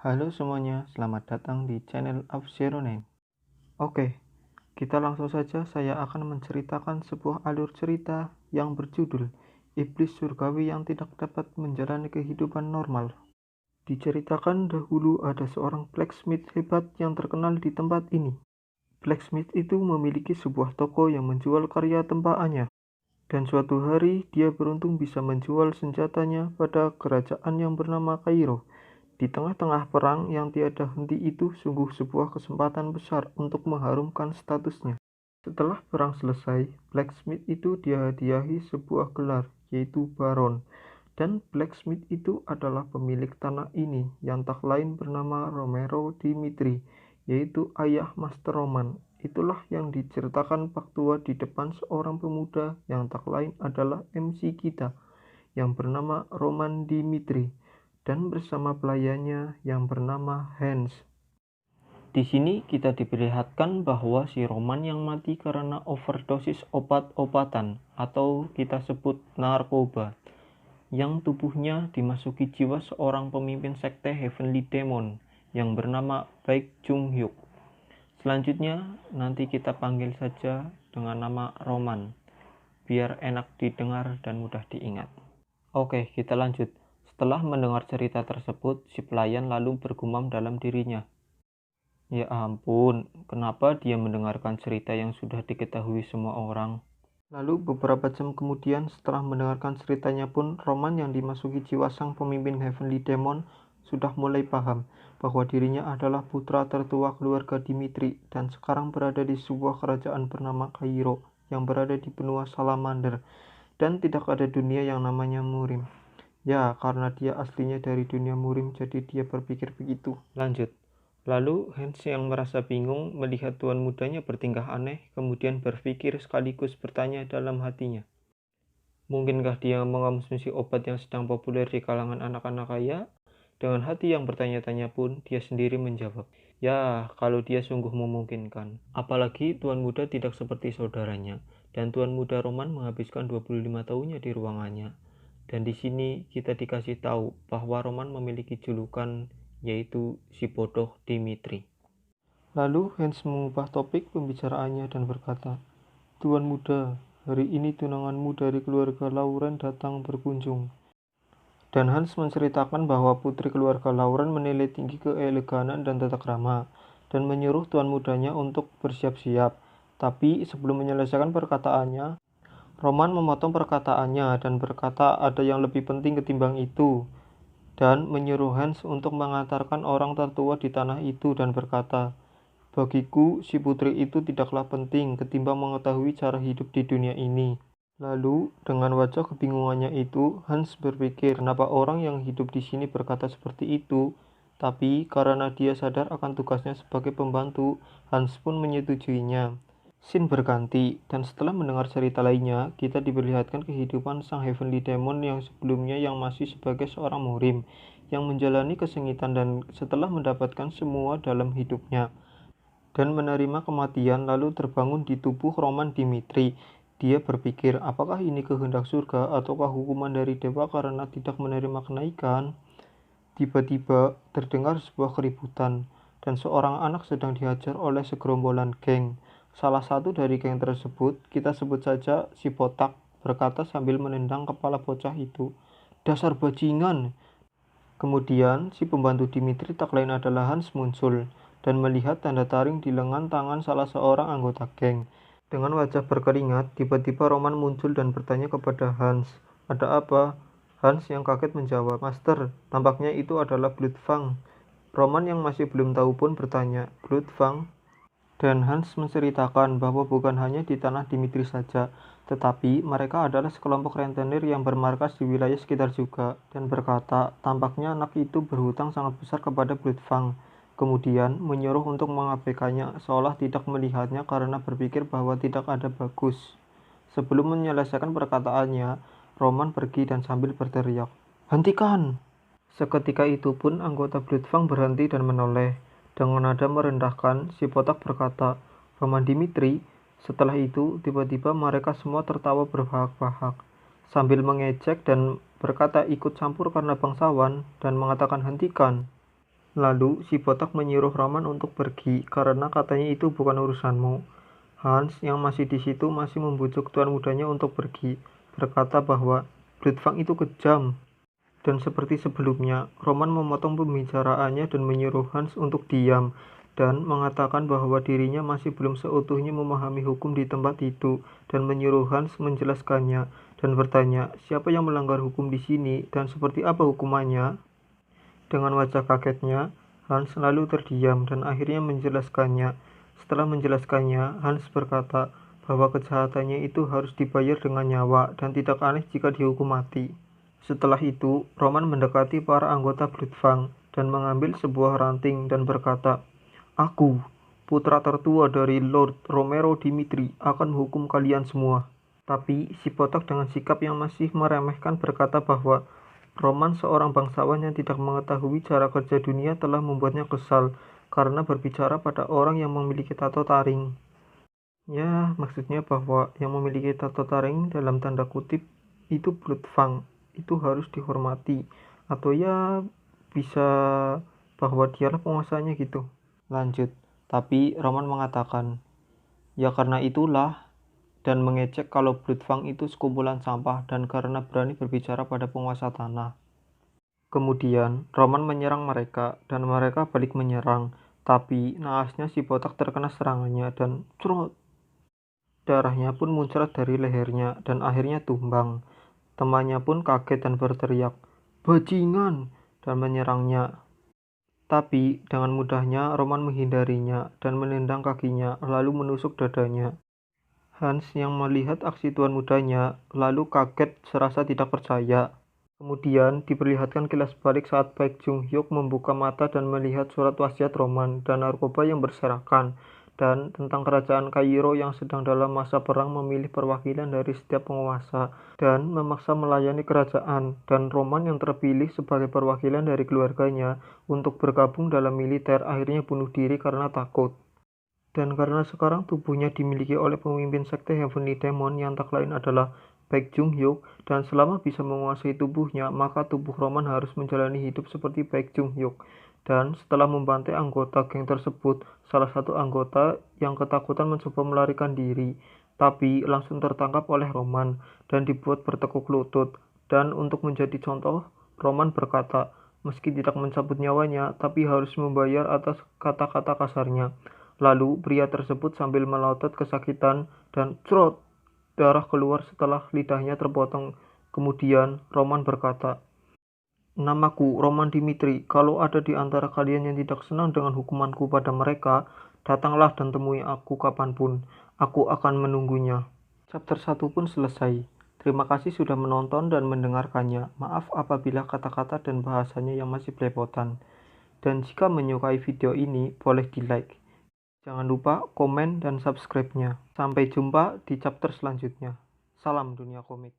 Halo semuanya, selamat datang di channel of Zero Nine. Oke, kita langsung saja. Saya akan menceritakan sebuah alur cerita yang berjudul Iblis Surgawi yang tidak dapat menjalani kehidupan normal. Diceritakan dahulu ada seorang blacksmith hebat yang terkenal di tempat ini. Blacksmith itu memiliki sebuah toko yang menjual karya tempaannya. Dan suatu hari dia beruntung bisa menjual senjatanya pada kerajaan yang bernama Kairo. Di tengah-tengah perang yang tiada henti itu sungguh sebuah kesempatan besar untuk mengharumkan statusnya. Setelah perang selesai, blacksmith itu dihadiahi sebuah gelar, yaitu Baron. Dan blacksmith itu adalah pemilik tanah ini yang tak lain bernama Romero Dimitri, yaitu ayah Master Roman. Itulah yang diceritakan Pak Tua di depan seorang pemuda yang tak lain adalah MC kita, yang bernama Roman Dimitri, dan bersama pelayannya yang bernama Hans. Di sini kita diperlihatkan bahwa si Roman yang mati karena overdosis obat-obatan atau kita sebut narkoba, yang tubuhnya dimasuki jiwa seorang pemimpin sekte Heavenly Demon yang bernama Baek Jung Hyuk. Selanjutnya nanti kita panggil saja dengan nama Roman, biar enak didengar dan mudah diingat. Oke, kita lanjut. Setelah mendengar cerita tersebut, si pelayan lalu bergumam dalam dirinya. Ya ampun, kenapa dia mendengarkan cerita yang sudah diketahui semua orang? Lalu beberapa jam kemudian setelah mendengarkan ceritanya pun, Roman yang dimasuki jiwa sang pemimpin Heavenly Demon sudah mulai paham bahwa dirinya adalah putra tertua keluarga Dimitri dan sekarang berada di sebuah kerajaan bernama Kairo yang berada di benua Salamander, dan tidak ada dunia yang namanya Murim. Ya, karena dia aslinya dari dunia Murim, jadi dia berpikir begitu. Lanjut. Lalu Hans yang merasa bingung melihat tuan mudanya bertingkah aneh, kemudian berpikir sekaligus bertanya dalam hatinya. Mungkinkah dia mengonsumsi obat yang sedang populer di kalangan anak-anak kaya? Dengan hati yang bertanya-tanya pun, dia sendiri menjawab, ya, kalau dia sungguh memungkinkan. Apalagi tuan muda tidak seperti saudaranya, dan tuan muda Roman menghabiskan 25 tahunnya di ruangannya. Dan di sini kita dikasih tahu bahwa Roman memiliki julukan, yaitu si bodoh Dimitri. Lalu Hans mengubah topik pembicaraannya dan berkata, Tuan muda, hari ini tunanganmu dari keluarga Lauren datang berkunjung. Dan Hans menceritakan bahwa putri keluarga Lauren menilai tinggi keeleganan dan tata krama, dan menyuruh tuan mudanya untuk bersiap-siap. Tapi sebelum menyelesaikan perkataannya, Roman memotong perkataannya dan berkata ada yang lebih penting ketimbang itu, dan menyuruh Hans untuk mengantarkan orang tertua di tanah itu dan berkata, bagiku si putri itu tidaklah penting ketimbang mengetahui cara hidup di dunia ini. Lalu, dengan wajah kebingungannya itu, Hans berpikir kenapa orang yang hidup di sini berkata seperti itu. Tapi karena dia sadar akan tugasnya sebagai pembantu, Hans pun menyetujuinya. Scene berganti, dan setelah mendengar cerita lainnya, kita diperlihatkan kehidupan sang Heavenly Demon yang sebelumnya yang masih sebagai seorang murim, yang menjalani kesengitan dan setelah mendapatkan semua dalam hidupnya, dan menerima kematian lalu terbangun di tubuh Roman Dimitri. Dia berpikir, apakah ini kehendak surga ataukah hukuman dari dewa karena tidak menerima kenaikan? Tiba-tiba terdengar sebuah keributan, dan seorang anak sedang dihajar oleh segerombolan geng. Salah satu dari geng tersebut, kita sebut saja si botak, berkata sambil menendang kepala bocah itu, dasar bajingan. Kemudian si pembantu Dimitri tak lain adalah Hans muncul, dan melihat tanda taring di lengan tangan salah seorang anggota geng. Dengan wajah berkeringat, tiba-tiba Roman muncul dan bertanya kepada Hans, ada apa? Hans yang kaget menjawab, Master, tampaknya itu adalah Bloodfang. Roman yang masih belum tahu pun bertanya, Bloodfang? Dan Hans menceritakan bahwa bukan hanya di tanah Dimitri saja, tetapi mereka adalah sekelompok rentenir yang bermarkas di wilayah sekitar juga, dan berkata, tampaknya anak itu berhutang sangat besar kepada Bloodfang. Kemudian menyuruh untuk mengabaikannya seolah tidak melihatnya karena berpikir bahwa tidak ada bagus. Sebelum menyelesaikan perkataannya, Roman pergi dan sambil berteriak, hentikan! Seketika itu pun anggota Bloodfang berhenti dan menoleh. Dengan nada merendahkan, si botak berkata, Roman Dimitri. Setelah itu, tiba-tiba mereka semua tertawa berbahak-bahak, sambil mengejek dan berkata ikut campur karena bangsawan, dan mengatakan hentikan. Lalu si botak menyuruh Roman untuk pergi karena katanya itu bukan urusanmu. Hans yang masih di situ masih membujuk tuan mudanya untuk pergi, berkata bahwa Bloodfang itu kejam. Dan seperti sebelumnya, Roman memotong pembicaraannya dan menyuruh Hans untuk diam, dan mengatakan bahwa dirinya masih belum seutuhnya memahami hukum di tempat itu, dan menyuruh Hans menjelaskannya, dan bertanya, siapa yang melanggar hukum di sini, dan seperti apa hukumannya? Dengan wajah kagetnya, Hans lalu terdiam dan akhirnya menjelaskannya. Setelah menjelaskannya, Hans berkata bahwa kejahatannya itu harus dibayar dengan nyawa dan tidak aneh jika dihukum mati. Setelah itu, Roman mendekati para anggota Bloodfang dan mengambil sebuah ranting dan berkata, "Aku, putra tertua dari Lord Romero Dimitri, akan menghukum kalian semua." Tapi si botak dengan sikap yang masih meremehkan berkata bahwa Roman, seorang bangsawan yang tidak mengetahui cara kerja dunia, telah membuatnya kesal karena berbicara pada orang yang memiliki tato taring. Ya, maksudnya bahwa yang memiliki tato taring dalam tanda kutip itu Bloodfang, itu harus dihormati. Atau ya bisa bahwa dialah penguasanya gitu. Lanjut, tapi Roman mengatakan, ya karena itulah, dan mengecek kalau Bloodfang itu sekumpulan sampah dan karena berani berbicara pada penguasa tanah. Kemudian Roman menyerang mereka dan mereka balik menyerang, tapi naasnya si botak terkena serangannya dan cerot. Darahnya pun muncrat dari lehernya dan akhirnya tumbang. Temannya pun kaget dan berteriak, "Bajingan!" dan menyerangnya. Tapi dengan mudahnya Roman menghindarinya dan menendang kakinya lalu menusuk dadanya. Hans yang melihat aksi tuan mudanya lalu kaget serasa tidak percaya. Kemudian diperlihatkan kilas balik saat Baek Jung Hyuk membuka mata dan melihat surat wasiat Roman dan narkoba yang berserakan, dan tentang kerajaan Kairo yang sedang dalam masa perang memilih perwakilan dari setiap penguasa dan memaksa melayani kerajaan, dan Roman yang terpilih sebagai perwakilan dari keluarganya untuk bergabung dalam militer akhirnya bunuh diri karena takut. Dan karena sekarang tubuhnya dimiliki oleh pemimpin sekte Heavenly Demon yang tak lain adalah Baek Jung Hyuk, dan selama bisa menguasai tubuhnya, maka tubuh Roman harus menjalani hidup seperti Baek Jung Hyuk. Dan setelah membantai anggota geng tersebut, salah satu anggota yang ketakutan mencoba melarikan diri, tapi langsung tertangkap oleh Roman dan dibuat bertekuk lutut. Dan untuk menjadi contoh, Roman berkata, meski tidak mencabut nyawanya, tapi harus membayar atas kata-kata kasarnya. Lalu pria tersebut sambil melotot kesakitan dan cerot, darah keluar setelah lidahnya terpotong. Kemudian Roman berkata, "Namaku Roman Dimitri. Kalau ada di antara kalian yang tidak senang dengan hukumanku pada mereka, datanglah dan temui aku kapanpun. Aku akan menunggunya." Chapter 1 pun selesai. Terima kasih sudah menonton dan mendengarkannya. Maaf apabila kata-kata dan bahasanya yang masih belepotan. Dan jika menyukai video ini, boleh di-like. Jangan lupa komen dan subscribe-nya. Sampai jumpa di chapter selanjutnya. Salam dunia komik.